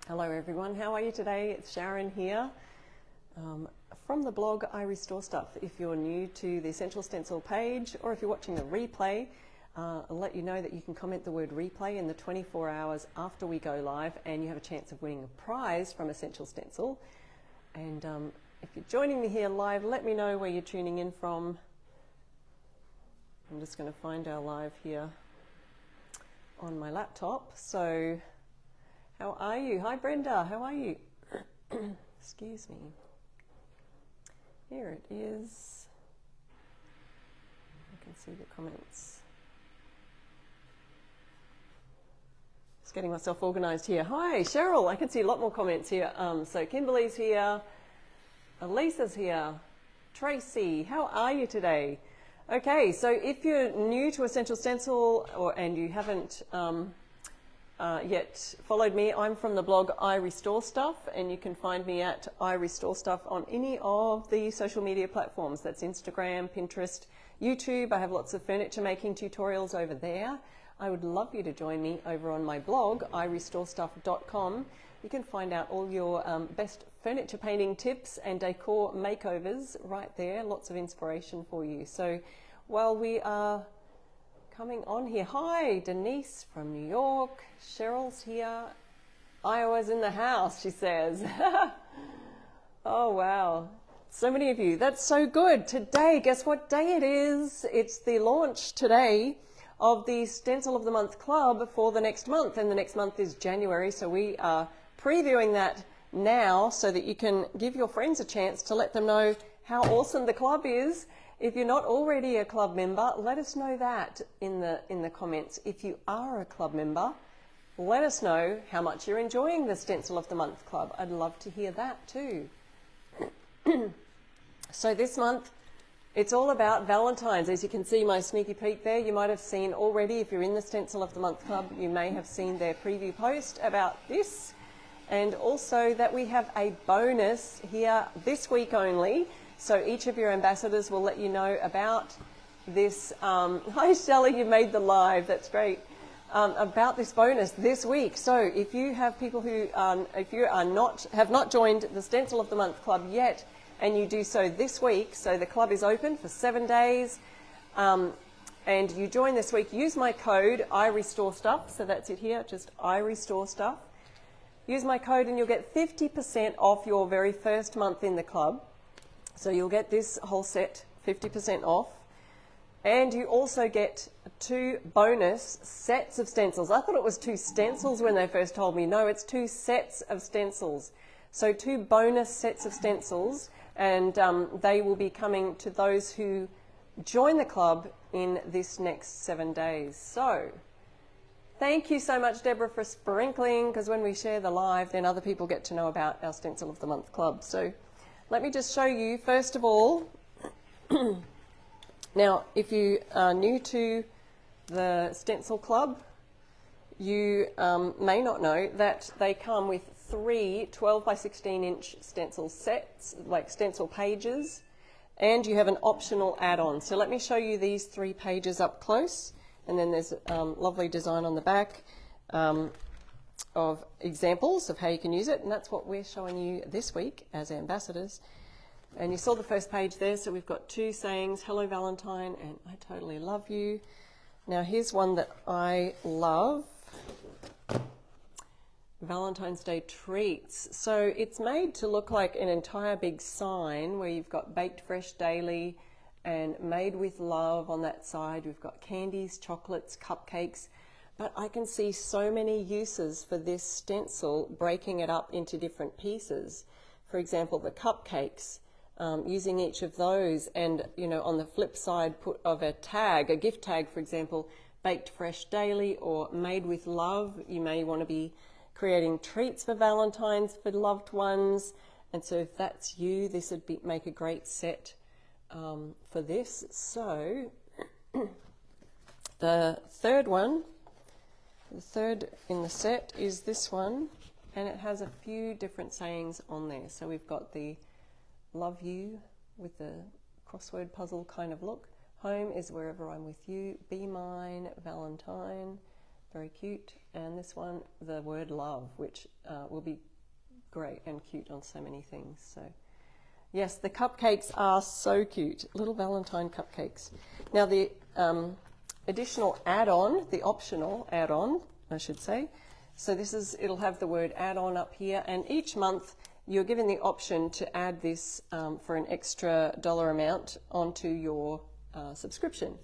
Hello everyone, how are you today? It's Sharon here from the blog I Restore Stuff. If you're new to the Essential Stencil page or if you're watching the replay, I'll let you know that you can comment the word replay in the 24 hours after we go live and you have a chance of winning a prize from Essential Stencil. And if you're joining me here live, let me know where you're tuning in from. I'm just going to find our live here on my laptop. So how are you? Hi Brenda, how are you? Excuse me. Here it is. I can see the comments. Just getting myself organized here. Hi Cheryl, I can see a lot more comments here. So Kimberly's here, Elisa's here, Tracy, how are you today? Okay, so if you're new to Essential Stencil and you haven't yet followed me, I'm from the blog I Restore Stuff, and you can find me at I Restore Stuff on any of the social media platforms. That's Instagram, Pinterest, YouTube. I have lots of furniture making tutorials over there. I would love you to join me over on my blog, irestorestuff.com. You can find out all your best furniture painting tips and decor makeovers right there. Lots of inspiration for you. So while we are coming on here, hi Denise from New York, Cheryl's here, Iowa's in the house, she says. Oh wow, so many of you, that's so good. Today, guess what day it is? It's the launch today of the Stencil of the Month Club for the next month, and the next month is January, so we are previewing that now so that you can give your friends a chance to let them know how awesome the club is. If you're not already a club member, let us know that in the comments. If you are a club member, let us know how much you're enjoying the Stencil of the Month Club. I'd love to hear that too. So this month, it's all about Valentine's. As you can see my sneaky peek there, you might have seen already, if you're in the Stencil of the Month Club, you may have seen their preview post about this. And also that we have a bonus here this week only. So each of your ambassadors will let you know about this. Hi Shelley, you made the live, that's great. About this bonus this week. So if you have people who, if you have not joined the Stencil of the Month Club yet, and you do so this week, so the club is open for 7 days, and you join this week, use my code IRestoreStuff, so that's it here, just IRestoreStuff. Use my code and you'll get 50% off your very first month in the club. So you'll get this whole set 50% off. And you also get 2 bonus sets of stencils. I thought it was 2 stencils when they first told me. No, it's 2 sets of stencils. So 2 bonus sets of stencils, and they will be coming to those who join the club in this next 7 days. So thank you so much, Deborah, for sprinkling, because when we share the live, then other people get to know about our Stencil of the Month Club. So let me just show you, first of all, now if you are new to the Stencil Club, you may not know that they come with 3 12 by 16 inch stencil sets, like stencil pages, and you have an optional add-on. So let me show you these 3 pages up close, and then there's a lovely design on the back of examples of how you can use it, and that's what we're showing you this week as ambassadors. And you saw the first page there, so we've got 2 sayings, hello Valentine and I totally love you. Now here's one that I love, Valentine's Day treats. So it's made to look like an entire big sign where you've got baked fresh daily and made with love on that side. We've got candies, chocolates, cupcakes, but I can see so many uses for this stencil, breaking it up into different pieces. For example, the cupcakes, using each of those, and on the flip side put of a tag, a gift tag, for example, baked fresh daily or made with love. You may want to be creating treats for Valentine's for loved ones, and so if that's you, this would make a great set for this. So the third in the set is this one, and it has a few different sayings on there. So we've got the love you with the crossword puzzle kind of look, home is wherever I'm with you, be mine, Valentine, very cute. And this one, the word love, which will be great and cute on so many things. So yes, the cupcakes are so cute, little Valentine cupcakes. Now the additional add-on, the optional add-on, I should say. So this is, it'll have the word add-on up here, and each month you're given the option to add this for an extra dollar amount onto your subscription.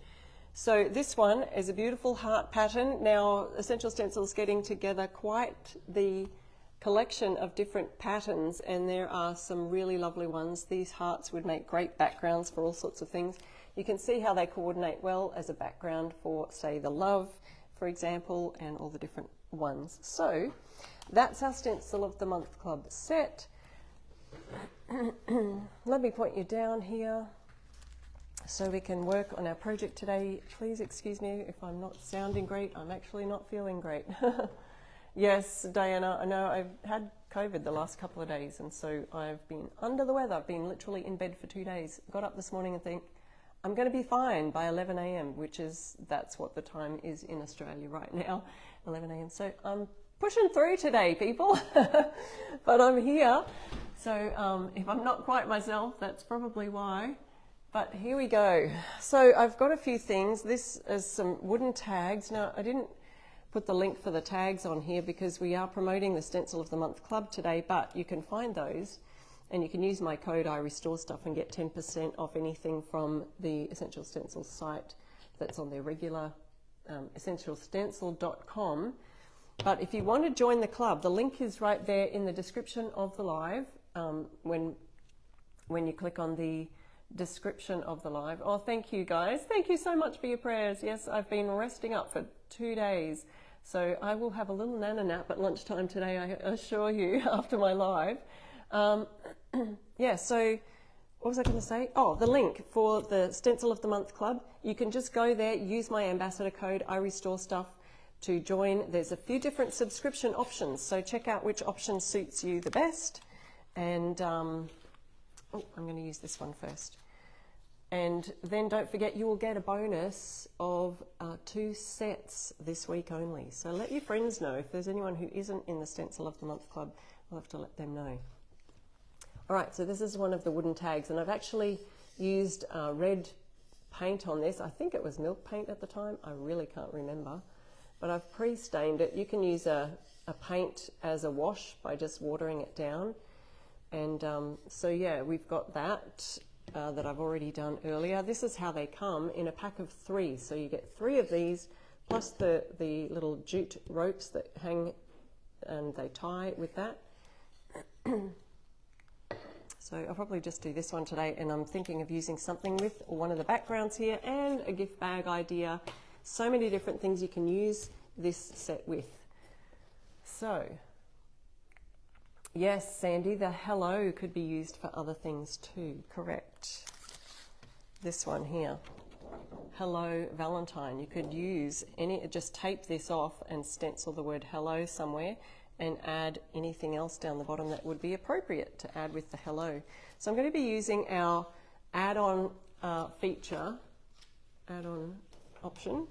So this one is a beautiful heart pattern. Now Essential Stencil's getting together quite the collection of different patterns, and there are some really lovely ones. These hearts would make great backgrounds for all sorts of things. You can see how they coordinate well as a background for, say, the love, for example, and all the different ones. So that's our Stencil of the Month Club set. Let me point you down here so we can work on our project today. Please excuse me if I'm not sounding great. I'm actually not feeling great. Yes, Diana, I know I've had COVID the last couple of days, and so I've been under the weather. I've been literally in bed for 2 days. Got up this morning and think, I'm going to be fine by 11 a.m., which is, that's what the time is in Australia right now, 11 a.m. So I'm pushing through today, people, but I'm here. So if I'm not quite myself, that's probably why. But here we go. So I've got a few things. This is some wooden tags. Now, I didn't put the link for the tags on here because we are promoting the Stencil of the Month Club today, but you can find those and you can use my code I Restore Stuff and get 10% off anything from the Essential Stencil site that's on their regular essentialstencil.com. But if you want to join the club, the link is right there in the description of the live. When you click on the description of the live. Oh, thank you guys. Thank you so much for your prayers. Yes, I've been resting up for 2 days. So I will have a little nana nap at lunchtime today, I assure you, after my live. Yeah, so what was I going to say? Oh, the link for the Stencil of the Month Club. You can just go there, use my ambassador code, I Restore Stuff, to join. There's a few different subscription options, so check out which option suits you the best. And I'm going to use this one first. And then don't forget, you will get a bonus of 2 sets this week only. So let your friends know. If there's anyone who isn't in the Stencil of the Month Club, we'll have to let them know. All right, so this is one of the wooden tags, and I've actually used red paint on this. I think it was milk paint at the time. I really can't remember. But I've pre-stained it. You can use a paint as a wash by just watering it down. And so yeah, we've got that that I've already done earlier. This is how they come in a pack of 3. So you get 3 of these, plus the little jute ropes that hang and they tie with that. So I'll probably just do this one today, and I'm thinking of using something with one of the backgrounds here and a gift bag idea. So many different things you can use this set with. So yes, Sandy, the hello could be used for other things too, correct. This one here, hello Valentine. You could use just tape this off and stencil the word hello somewhere and add anything else down the bottom that would be appropriate to add with the hello. So I'm going to be using our add-on feature, add-on option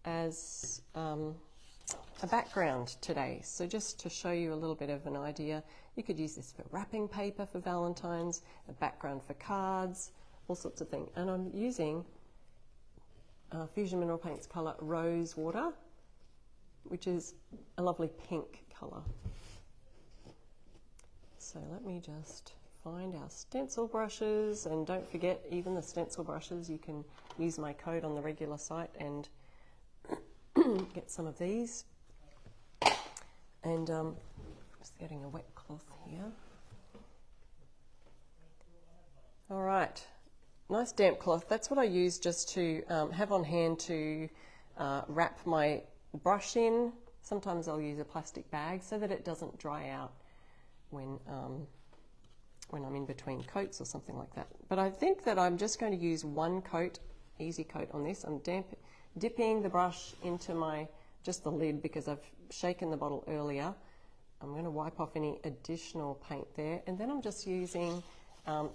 as a background today. So just to show you a little bit of an idea, you could use this for wrapping paper for Valentine's, a background for cards, all sorts of things. And I'm using Fusion Mineral Paints colour Rose Water, which is a lovely pink colour. So let me just find our stencil brushes, and don't forget, even the stencil brushes, you can use my code on the regular site and get some of these. And just getting a wet cloth here. All right, nice damp cloth. That's what I use just to have on hand to wrap my brush in. Sometimes I'll use a plastic bag so that it doesn't dry out when I'm in between coats or something like that. But I think that I'm just going to use one coat, easy coat on this. I'm dipping the brush into just the lid because I've shaken the bottle earlier. I'm going to wipe off any additional paint there, and then I'm just using,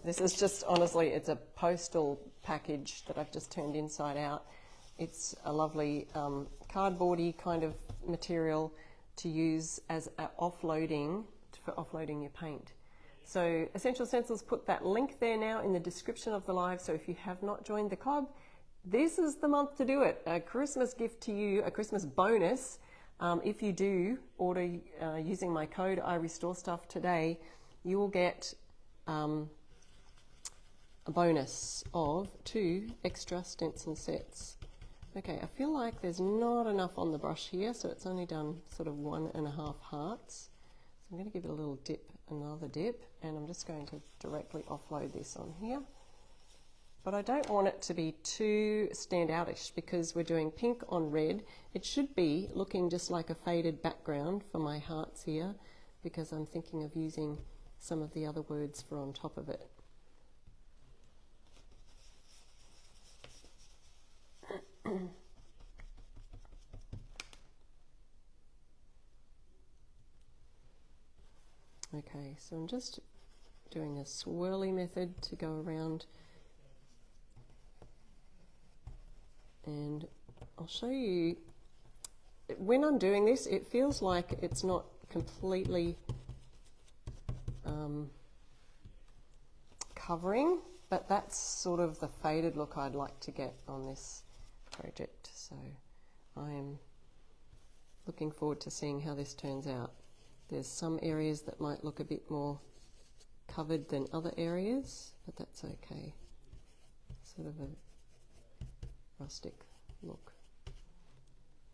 this is just, honestly, it's a postal package that I've just turned inside out, It's a lovely cardboardy kind of material to use as offloading, for offloading your paint. So Essential Stencils put that link there now in the description of the live, so if you have not joined the club, this is the month to do it. A Christmas gift to you, a Christmas bonus. If you do order using my code iRestoreStuff today, you will get a bonus of 2 extra stencil sets. Okay, I feel like there's not enough on the brush here, so it's only done sort of 1.5 hearts. So I'm going to give it a little dip, another dip, and I'm just going to directly offload this on here. But I don't want it to be too standoutish because we're doing pink on red. It should be looking just like a faded background for my hearts here, because I'm thinking of using some of the other words for on top of it. Okay, so I'm just doing a swirly method to go around, and I'll show you when I'm doing this. It feels like it's not completely covering, but that's sort of the faded look I'd like to get on this project, so I am looking forward to seeing how this turns out. There's some areas that might look a bit more covered than other areas, but that's okay. Sort of a rustic look.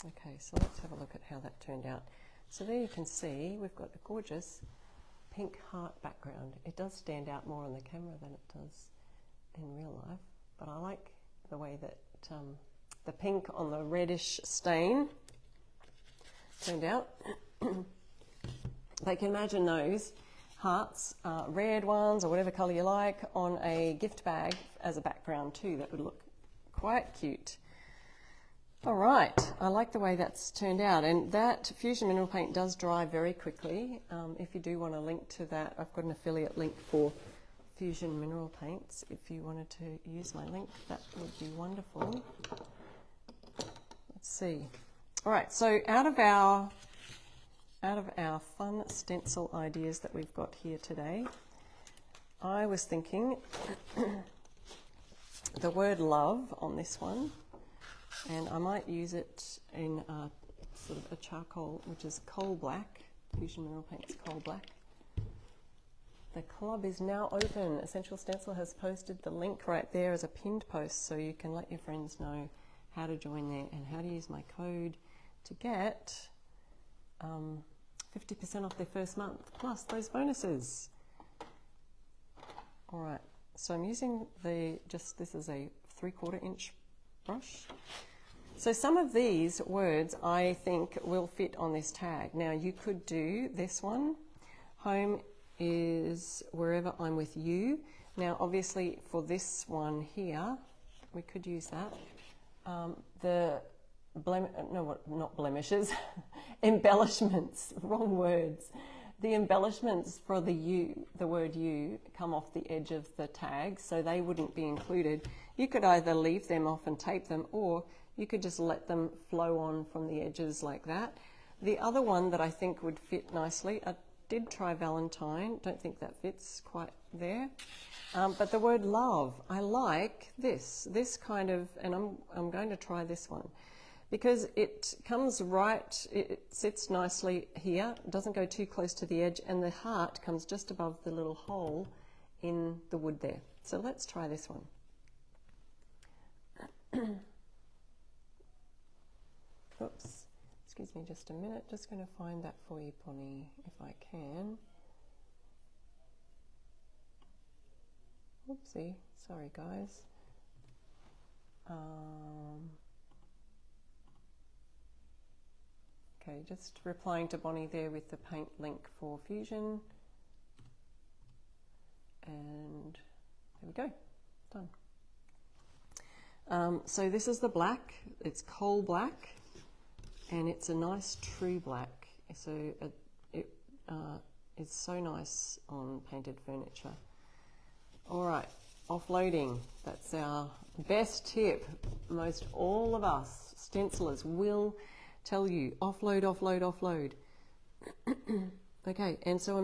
Okay, so let's have a look at how that turned out. So there you can see we've got a gorgeous pink heart background. It does stand out more on the camera than it does in real life, but I like the way that the pink on the reddish stain turned out. They can imagine those hearts, red ones or whatever colour you like, on a gift bag as a background too. That would look quite cute. All right, I like the way that's turned out, and that Fusion Mineral Paint does dry very quickly. If you do want a link to that, I've got an affiliate link for Fusion Mineral Paints. If you wanted to use my link, that would be wonderful. Let's see. All right, so out of our fun stencil ideas that we've got here today, I was thinking the word love on this one, and I might use it in sort of a charcoal, which is coal black. Fusion Mineral Paints coal black. The club is now open. Essential Stencil has posted the link right there as a pinned post, so you can let your friends know how to join there and how to use my code to get 50% off their first month, plus those bonuses. All right, so I'm using this is a 3/4 inch brush. So some of these words I think will fit on this tag. Now you could do this one, home is wherever I'm with you. Now obviously for this one here, we could use that. Not blemishes, embellishments, wrong words. The embellishments for the word you, come off the edge of the tag, so they wouldn't be included. You could either leave them off and tape them, or you could just let them flow on from the edges like that. The other one that I think would fit nicely, I did try Valentine, don't think that fits quite there. But the word love, I like this kind of, and I'm going to try this one, because it comes right, it sits nicely here, doesn't go too close to the edge, and the heart comes just above the little hole in the wood there. So let's try this one. Oops, excuse me just a minute, just going to find that for you, Bonnie, if I can. Oopsie, sorry guys. Okay, just replying to Bonnie there with the paint link for Fusion. And there we go, done. So this is the black, it's coal black, and it's a nice true black. So it's so nice on painted furniture. All right, offloading. That's our best tip. Most all of us stencilers will tell you offload, offload, offload. Okay, and so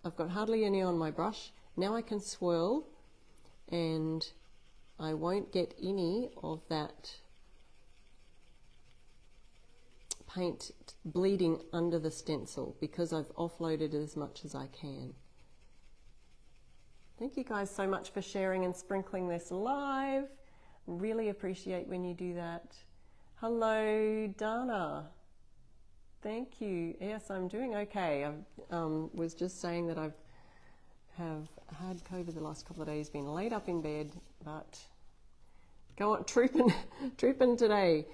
I've got hardly any on my brush. Now I can swirl and I won't get any of that paint bleeding under the stencil because I've offloaded as much as I can. Thank you guys so much for sharing and sprinkling this live. Really appreciate when you do that. Hello, Dana. Thank you. Yes, I'm doing okay. I was just saying that I have had COVID the last couple of days, been laid up in bed, but go on, trooping today.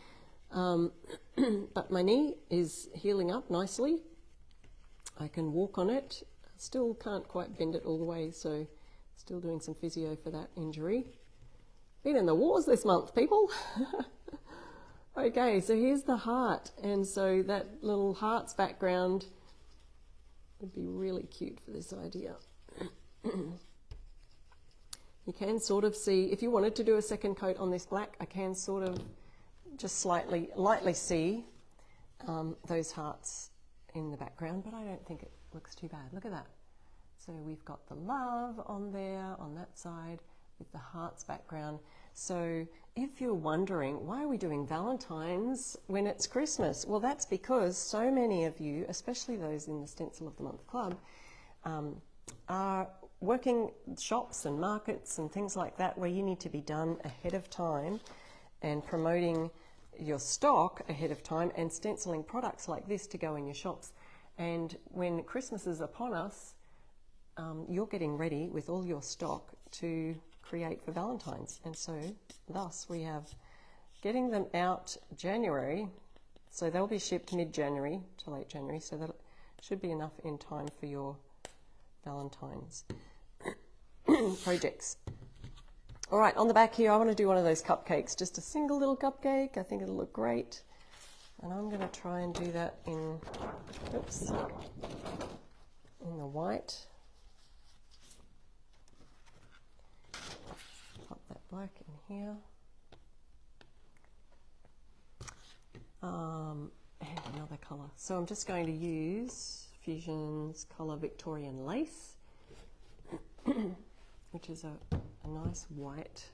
But my knee is healing up nicely. I can walk on it. Still can't quite bend it all the way, so still doing some physio for that injury. Been in the wars this month, people. Okay, so here's the heart, and so that little heart's background would be really cute for this idea. You can sort of see, if you wanted to do a second coat on this black, I can sort of just lightly see those hearts in the background, but I don't think it looks too bad. Look at that. So we've got the love on there, on that side, with the hearts background. So if you're wondering, why are we doing Valentine's when it's Christmas? Well, that's because so many of you, especially those in the Stencil of the Month Club, are working shops and markets and things like that where you need to be done ahead of time and promoting your stock ahead of time and stenciling products like this to go in your shops. And when Christmas is upon us, you're getting ready with all your stock to create for Valentine's, and so thus we have getting them out January, so they'll be shipped mid-January to late January, so that should be enough in time for your Valentine's projects. All right, on the back here I want to do one of those cupcakes, just a single little cupcake. I think it'll look great, and I'm going to try and do that in the white. Pop that black in here. And another colour. So I'm just going to use Fusion's colour Victorian Lace, which is a nice white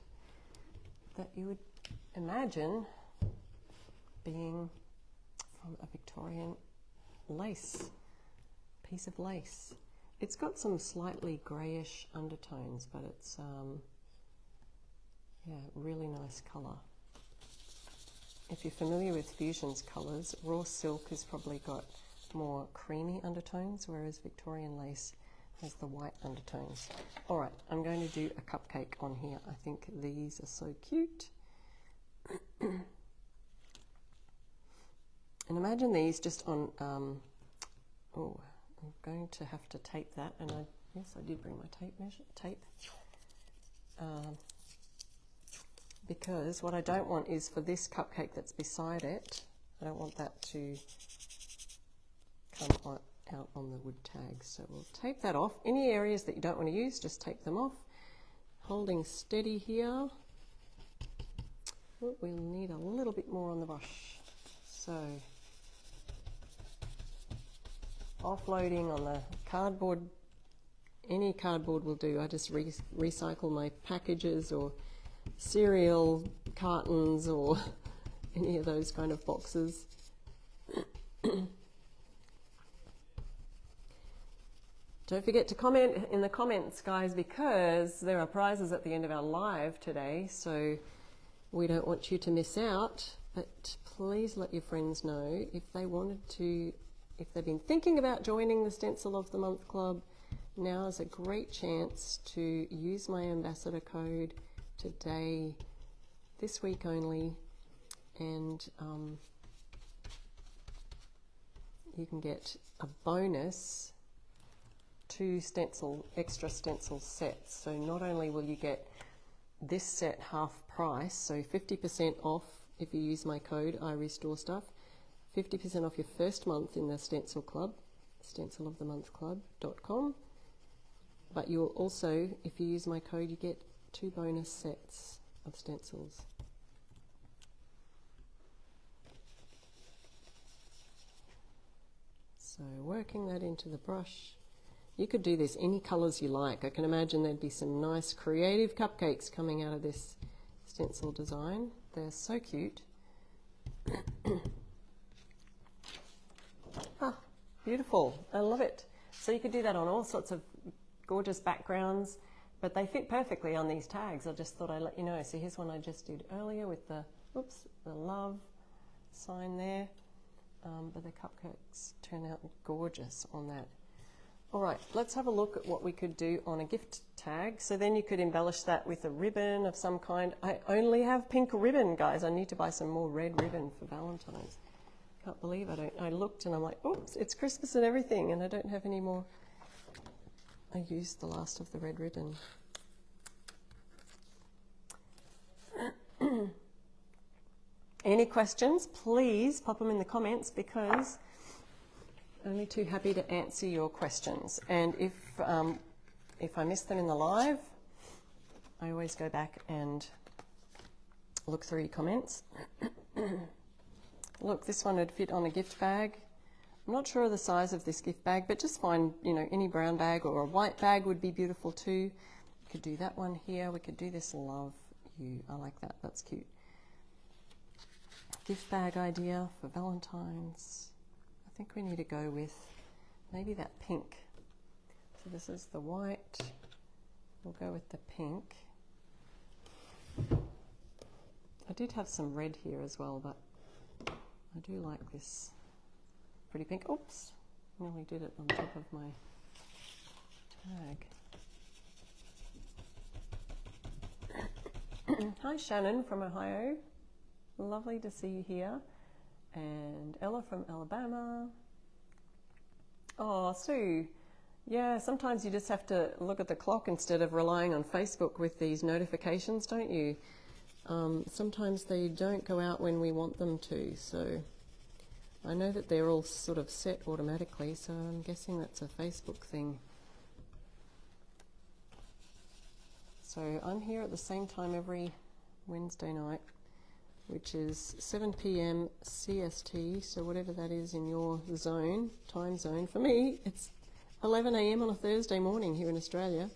that you would imagine being from a Victorian lace, piece of lace. It's got some slightly greyish undertones, but it's yeah, really nice colour. If you're familiar with Fusion's colours, raw silk has probably got more creamy undertones, whereas Victorian lace has the white undertones. All right, I'm going to do a cupcake on here. I think these are so cute. And imagine these just on, oh, I'm going to have to tape that, and yes, I did bring my tape. Because what I don't want is for this cupcake that's beside it, I don't want that to come out on the wood tags. So we'll tape that off. Any areas that you don't want to use, just tape them off. Holding steady here. Oh, we'll need a little bit more on the brush. So offloading on the cardboard, any cardboard will do. I just recycle my packages or cereal cartons or any of those kind of boxes. Don't forget to comment in the comments, guys, because there are prizes at the end of our live today, so we don't want you to miss out. But please let your friends know if they wanted to, if they've been thinking about joining the Stencil of the Month Club, now is a great chance to use my ambassador code today, this week only, and you can get a bonus 2 extra stencil sets. So not only will you get this set half price, so 50% off if you use my code I Restore Stuff, 50% off your first month in the Stencil Club, stencilofthemonthclub.com. But you'll also, if you use my code, you get 2 bonus sets of stencils. So working that into the brush. You could do this any colours you like. I can imagine there'd be some nice creative cupcakes coming out of this stencil design. They're so cute. Ah, beautiful. I love it. So you could do that on all sorts of gorgeous backgrounds, but they fit perfectly on these tags. I just thought I'd let you know. So here's one I just did earlier with the, oops, the love sign there. But the cupcakes turn out gorgeous on that. All right, let's have a look at what we could do on a gift tag. So then you could embellish that with a ribbon of some kind. I only have pink ribbon, guys. I need to buy some more red ribbon for Valentine's. Can't believe I looked and I'm like, oops, it's Christmas and everything, and I don't have any more. I used the last of the red ribbon. Any questions, please pop them in the comments, because I'm only too happy to answer your questions. And if I miss them in the live, I always go back and look through your comments. Look, this one would fit on a gift bag. I'm not sure of the size of this gift bag, but just find, you know, any brown bag or a white bag would be beautiful too. We could do that one here. We could do this love you. I like that. That's cute. Gift bag idea for Valentine's. I think we need to go with maybe that pink. So this is the white. We'll go with the pink. I did have some red here as well, but I do like this pretty pink. Oops, nearly did it on top of my tag. Hi Shannon from Ohio. Lovely to see you here. And Ella from Alabama. Oh, Sue. Yeah, sometimes you just have to look at the clock instead of relying on Facebook with these notifications, don't you? Sometimes they don't go out when we want them to, so I know that they're all sort of set automatically, so I'm guessing that's a Facebook thing. So I'm here at the same time every Wednesday night, which is 7 p.m. CST, so whatever that is in your zone, time zone. For me, it's 11 a.m. on a Thursday morning here in Australia.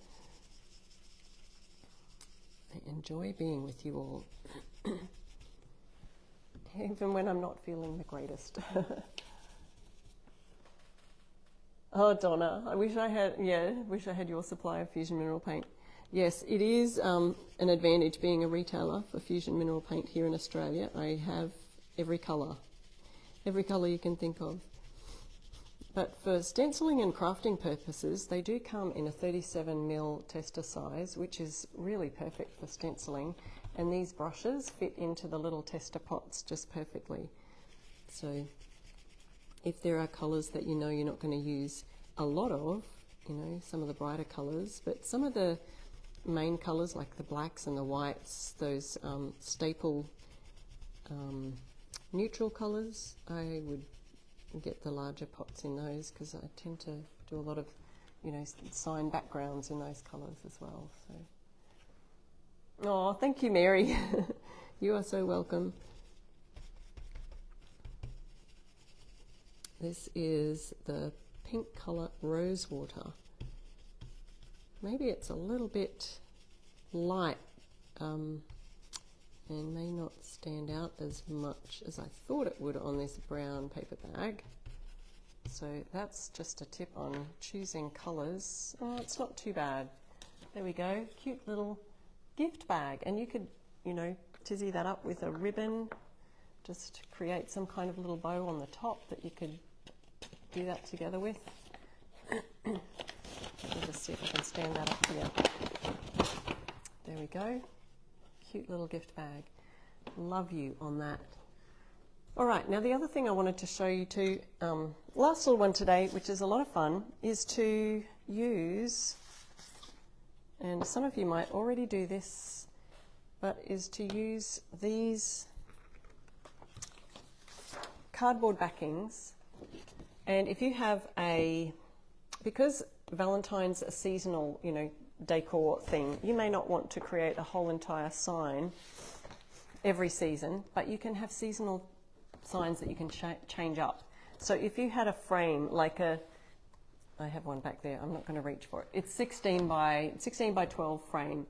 I enjoy being with you all, even when I'm not feeling the greatest. Oh, Donna, I wish I had your supply of Fusion Mineral Paint. Yes, it is an advantage being a retailer for Fusion Mineral Paint here in Australia. I have every colour you can think of. But for stenciling and crafting purposes, they do come in a 37mm tester size, which is really perfect for stenciling. And these brushes fit into the little tester pots just perfectly. So if there are colours that you know you're not going to use a lot of, you know, some of the brighter colours, but some of the main colours like the blacks and the whites, those staple neutral colours, I would get the larger pots in those, because I tend to do a lot of, you know, sign backgrounds in those colours as well. So, oh, thank you, Mary. You are so welcome. This is the pink colour Rose Water. Maybe it's a little bit light and may not stand out as much as I thought it would on this brown paper bag. So that's just a tip on choosing colours. Oh, it's not too bad. There we go, cute little gift bag. And you could, you know, tizzy that up with a ribbon, just create some kind of little bow on the top that you could do that together with. I'll just see if I can stand that up here. There we go. Cute little gift bag. Love you on that. All right, now the other thing I wanted to show you too, last little one today, which is a lot of fun, is to use, and some of you might already do this, but is to use these cardboard backings. And if you have because Valentine's are seasonal, you know, decor thing. You may not want to create a whole entire sign every season, but you can have seasonal signs that you can change up. So if you had a frame like I have one back there, I'm not going to reach for it. It's 16 by 12 frame.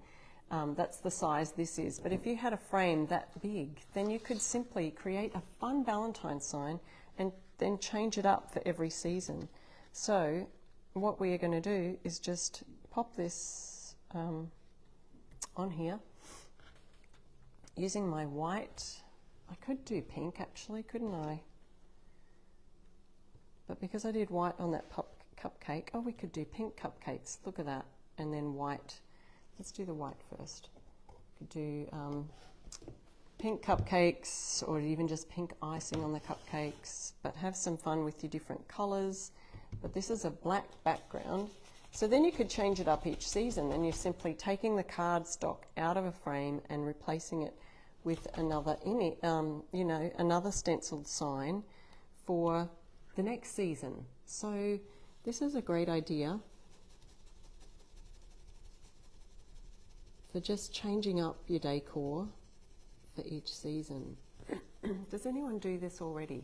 That's the size this is. But if you had a frame that big, then you could simply create a fun Valentine sign and then change it up for every season. So what we are going to do is just pop this on here using my white. I could do pink actually, couldn't I? But because I did white on that cupcake, oh, we could do pink cupcakes. Look at that. And then white. Let's do the white first. We could do pink cupcakes or even just pink icing on the cupcakes, but have some fun with your different colors. But this is a black background. So then you could change it up each season, and you're simply taking the cardstock out of a frame and replacing it with another another stenciled sign for the next season. So this is a great idea for just changing up your decor for each season. Does anyone do this already?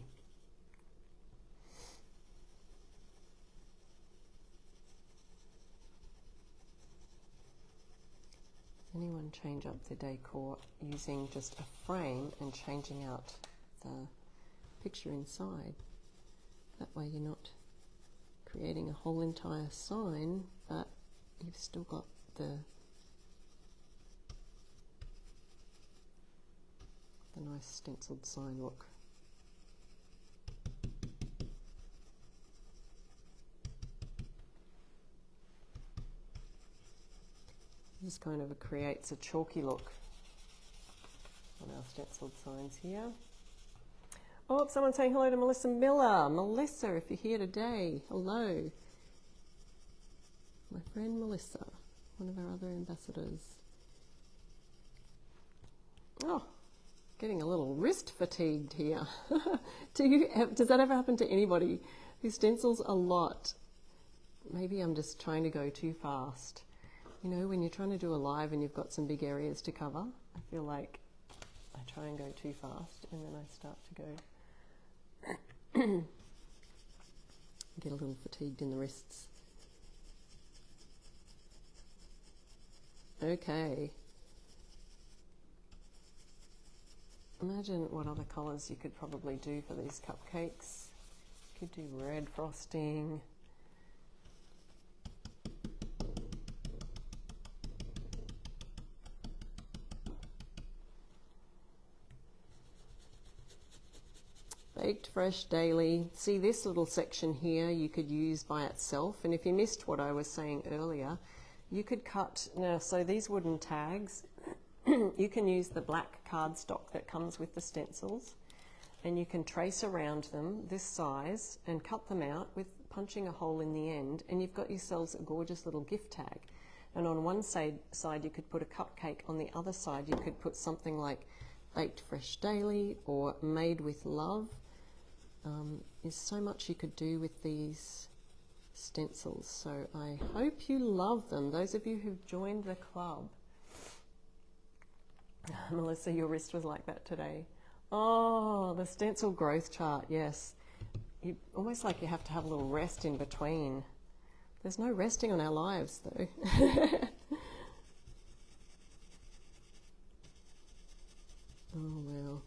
Does anyone change up the decor using just a frame and changing out the picture inside? That way you're not creating a whole entire sign, but you've still got the nice stenciled sign look. This kind of creates a chalky look on our stenciled signs here. Oh, someone's saying hello to Melissa Miller. Melissa, if you're here today, hello. My friend Melissa, one of our other ambassadors. Oh, getting a little wrist fatigued here. Does that ever happen to anybody who stencils a lot? Maybe I'm just trying to go too fast. You know, when you're trying to do a live and you've got some big areas to cover, I feel like I try and go too fast and then I start to go get a little fatigued in the wrists. Okay. Imagine what other colours you could probably do for these cupcakes. You could do red frosting. Baked fresh daily. See, this little section here you could use by itself, and if you missed what I was saying earlier, you could cut, now so these wooden tags, you can use the black cardstock that comes with the stencils, and you can trace around them this size and cut them out with punching a hole in the end, and you've got yourselves a gorgeous little gift tag. And on one side you could put a cupcake, on the other side you could put something like baked fresh daily or made with love. There's so much you could do with these stencils, so I hope you love them, those of you who've joined the club. Melissa, your wrist was like that today. Oh, the stencil growth chart, yes. You almost like you have to have a little rest in between. There's no resting on our lives though. Oh wow.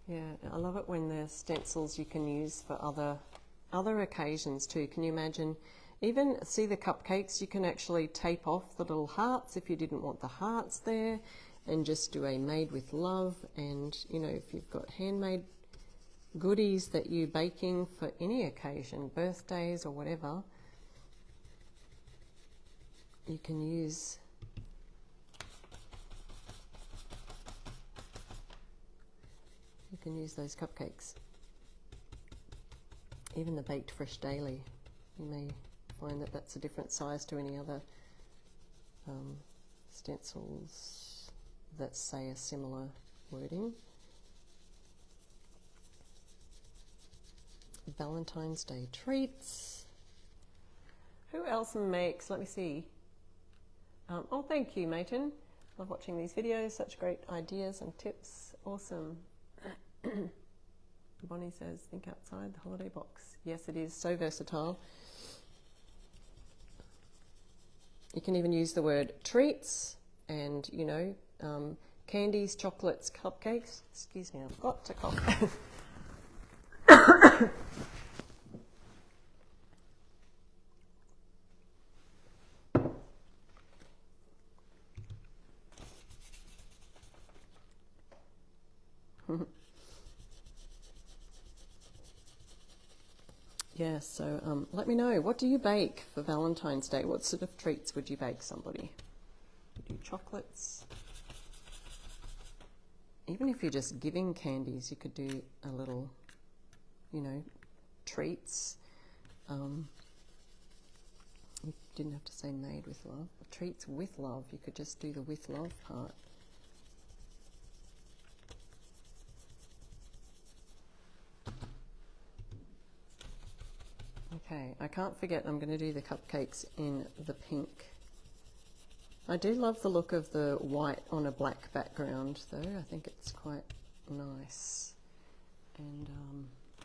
Yeah, I love it when the stencils you can use for other occasions too. Can you imagine? Even see the cupcakes, you can actually tape off the little hearts if you didn't want the hearts there, and just do a made with love. And you know, if you've got handmade goodies that you're baking for any occasion, birthdays or whatever, you can use those cupcakes. Even the baked fresh daily, you may find that that's a different size to any other stencils that say a similar wording. Valentine's Day treats. Who else makes, let me see. Oh, thank you, Mayton. Love watching these videos, such great ideas and tips. Awesome. Bonnie says, think outside the holiday box. Yes, it is so versatile. You can even use the word treats and, you know, candies, chocolates, cupcakes. Excuse me, I've got to cough. Yeah, so let me know, what do you bake for Valentine's Day? What sort of treats would you bake somebody? You do chocolates. Even if you're just giving candies, you could do a little, you know, treats. You didn't have to say made with love. Treats with love, you could just do the with love part. Okay, I can't forget I'm going to do the cupcakes in the pink. I do love the look of the white on a black background though. I think it's quite nice. And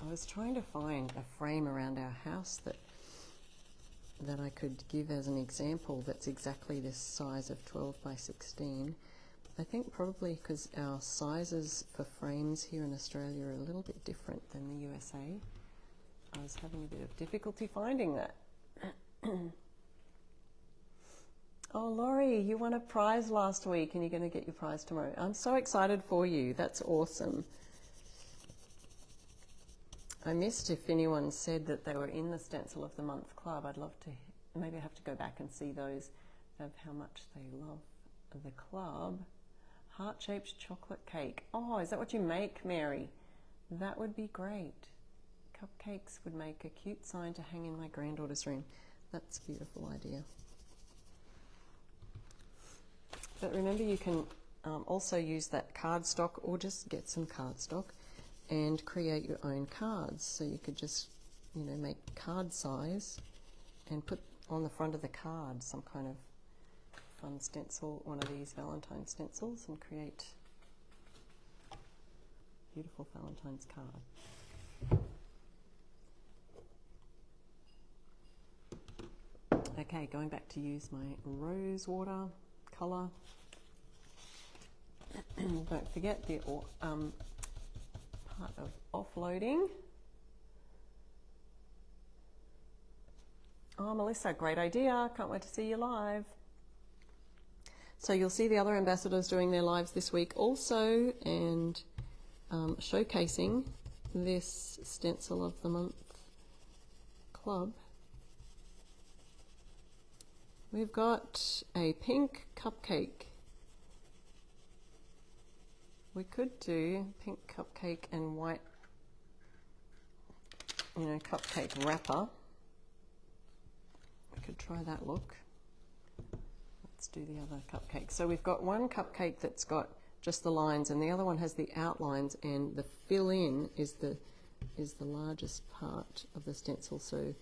I was trying to find a frame around our house that I could give as an example that's exactly this size of 12 by 16. I think probably because our sizes for frames here in Australia are a little bit different than the USA. I was having a bit of difficulty finding that. Oh, Laurie, you won a prize last week and you're going to get your prize tomorrow. I'm so excited for you. That's awesome. I missed if anyone said that they were in the Stencil of the Month Club. I'd love to, maybe I have to go back and see those of how much they love the club. Heart-shaped chocolate cake. Oh, is that what you make, Mary? That would be great. Cupcakes would make a cute sign to hang in my granddaughter's room. That's a beautiful idea. But remember, you can also use that cardstock or just get some cardstock and create your own cards. So you could just, you know, make card size and put on the front of the card some kind of fun stencil, one of these Valentine stencils, and create a beautiful Valentine's card. Okay, going back to use my rose water colour. Don't forget the part of offloading. Oh, Melissa, great idea. Can't wait to see you live. So you'll see the other ambassadors doing their lives this week also, and showcasing this Stencil of the Month Club. We've got a pink cupcake. We could do pink cupcake and white, you know, cupcake wrapper. We could try that look. Let's do the other cupcake. So we've got one cupcake that's got just the lines, and the other one has the outlines, and the fill-in is the largest part of the stencil. So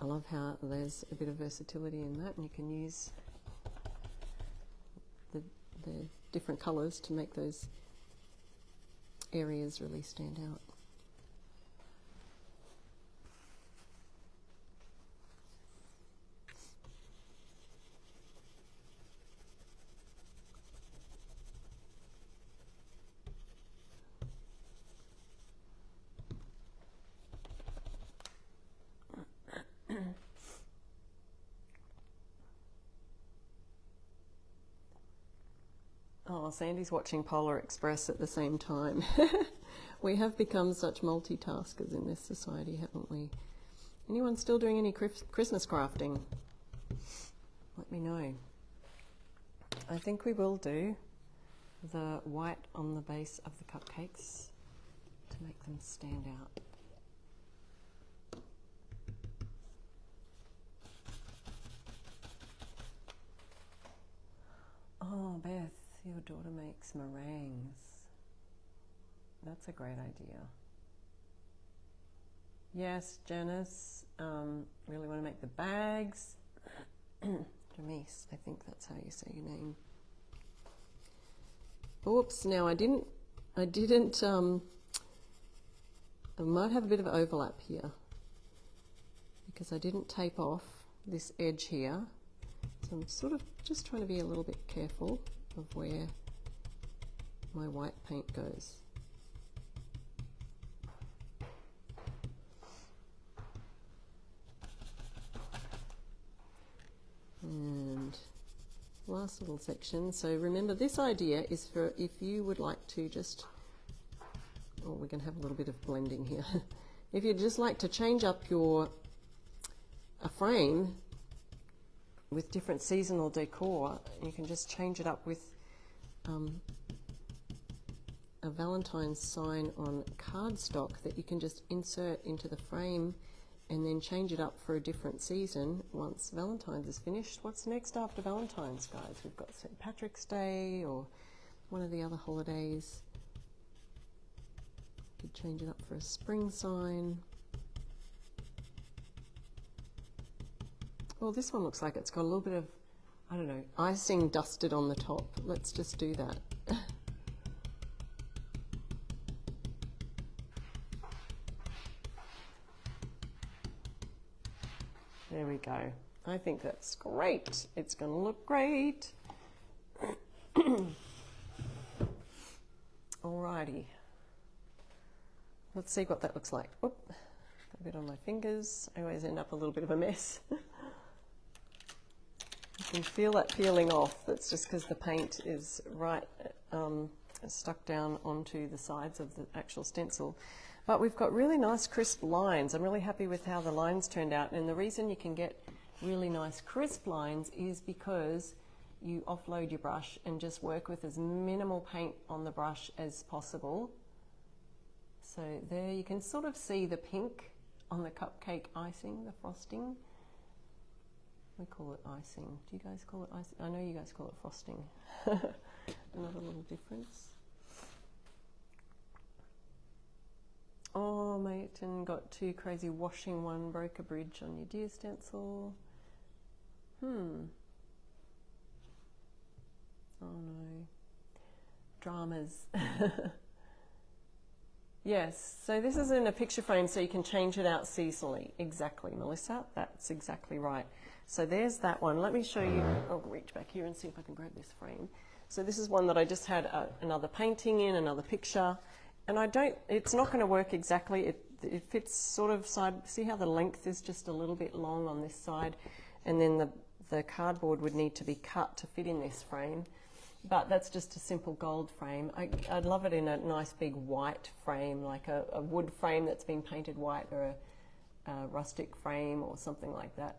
I love how there's a bit of versatility in that, and you can use the different colours to make those areas really stand out. Oh, Sandy's watching Polar Express at the same time. We have become such multitaskers in this society, haven't we? Anyone still doing any Christmas crafting? Let me know. I think we will do the white on the base of the cupcakes to make them stand out. Oh, Beth, your daughter makes meringues. That's a great idea. Yes, Janice, really want to make the bags. Jamise, I think that's how you say your name. Oops, now I didn't, I might have a bit of overlap here because I didn't tape off this edge here. So I'm sort of just trying to be a little bit careful of where my white paint goes. And last little section. So remember, this idea is for if you would like to just, oh, we're going to have a little bit of blending here. If you'd just like to change up a frame with different seasonal decor, you can just change it up with a Valentine's sign on cardstock that you can just insert into the frame and then change it up for a different season once Valentine's is finished. What's next after Valentine's, guys? We've got St. Patrick's Day or one of the other holidays. You could change it up for a spring sign. Well, this one looks like it's got a little bit of, I don't know, icing dusted on the top. Let's just do that. There we go. I think that's great. It's going to look great. Alrighty. Let's see what that looks like. Oop, got a bit on my fingers. I always end up a little bit of a mess. You can feel that peeling off. That's just because the paint is right stuck down onto the sides of the actual stencil. But we've got really nice crisp lines. I'm really happy with how the lines turned out, and the reason you can get really nice crisp lines is because you offload your brush and just work with as minimal paint on the brush as possible. So there you can sort of see the pink on the cupcake icing, the frosting. We call it icing. Do you guys call it icing? I know you guys call it frosting. Another little difference. Oh, Mayton got too crazy washing one, broke a bridge on your deer stencil. Oh no. Dramas. Yes, so this is in a picture frame so you can change it out seasonally. Exactly, Melissa, that's exactly right. So there's that one. Let me show you, I'll reach back here and see if I can grab this frame. So this is one that I just had another painting in, another picture. And it's not going to work exactly. It fits sort of side. See how the length is just a little bit long on this side, and then the cardboard would need to be cut to fit in this frame. But that's just a simple gold frame. I'd love it in a nice big white frame, like a wood frame that's been painted white, or a rustic frame or something like that.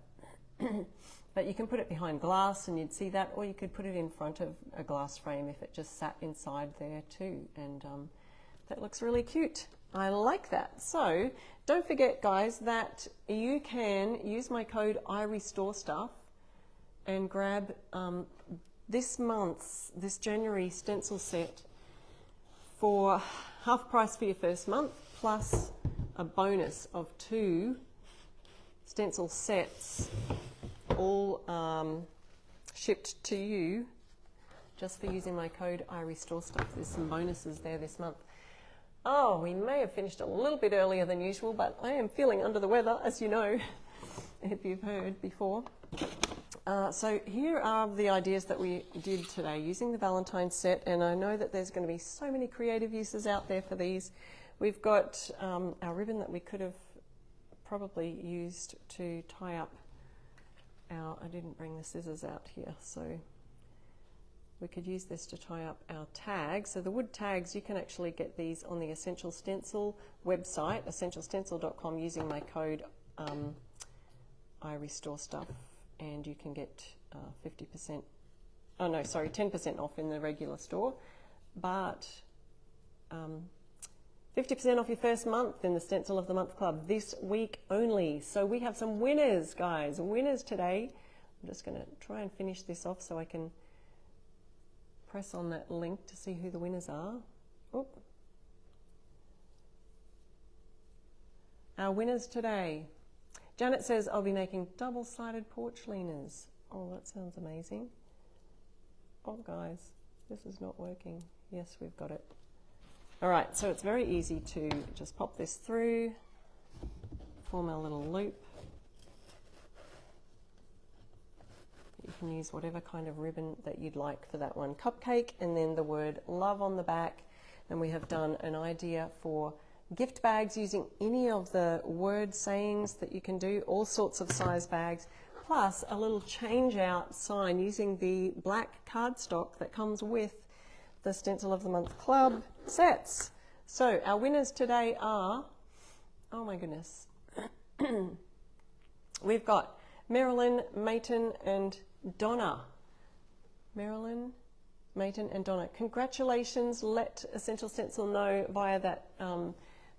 But you can put it behind glass and you'd see that, or you could put it in front of a glass frame if it just sat inside there too. And that looks really cute. I like that. So don't forget, guys, that you can use my code IRestoreStuff and grab this January stencil set for half price for your first month, plus a bonus of 2 stencil sets, all shipped to you just for using my code IRestoreStuff. There's some bonuses there this month. Oh, we may have finished a little bit earlier than usual, but I am feeling under the weather, as you know, if you've heard before. So here are the ideas that we did today using the Valentine set, and I know that there's going to be so many creative uses out there for these. We've got our ribbon that we could have probably used to tie up I didn't bring the scissors out here, so we could use this to tie up our tags. So the wood tags, you can actually get these on the Essential Stencil website, essentialstencil.com, using my code IRestoreStuff, and you can get 10% off in the regular store, but 50% off your first month in the Stencil of the Month Club this week only. So we have some winners, guys, winners today. I'm just going to try and finish this off so I can press on that link to see who the winners are. Oop. Our winners today. Janet says, I'll be making double-sided porch leaners. Oh, that sounds amazing. Oh, guys, this is not working. Yes, we've got it. All right, so it's very easy to just pop this through, form a little loop. You can use whatever kind of ribbon that you'd like for that one. Cupcake, and then the word love on the back. And we have done an idea for gift bags using any of the word sayings that you can do, all sorts of size bags, plus a little change out sign using the black cardstock that comes with the Stencil of the Month Club sets. So our winners today are, oh my goodness, we've got Marilyn, Mayton and Donna. Marilyn, Mayton and Donna. Congratulations. Let Essential Stencil know via that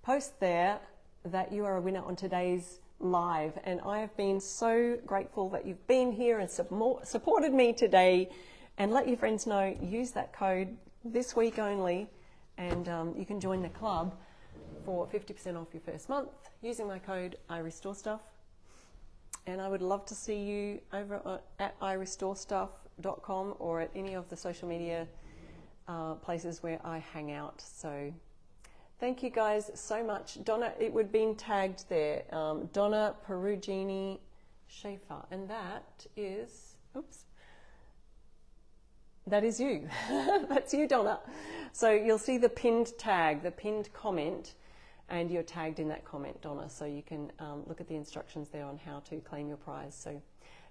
post there that you are a winner on today's live, and I have been so grateful that you've been here and supported me today. And let your friends know, use that code this week only, and you can join the club for 50% off your first month using my code iRestoreStuff. And I would love to see you over at iRestoreStuff.com or at any of the social media places where I hang out. So thank you guys so much. Donna, it would have been tagged there. Donna Perugini Schaefer. And that is, oops, that is you. That's you, Donna. So you'll see the pinned tag, the pinned comment, and you're tagged in that comment, Donna. So you can look at the instructions there on how to claim your prize. So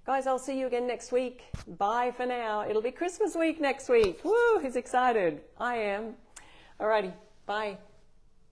guys, I'll see you again next week. Bye for now. It'll be Christmas week next week. Woo, who's excited? I am. Alrighty, bye.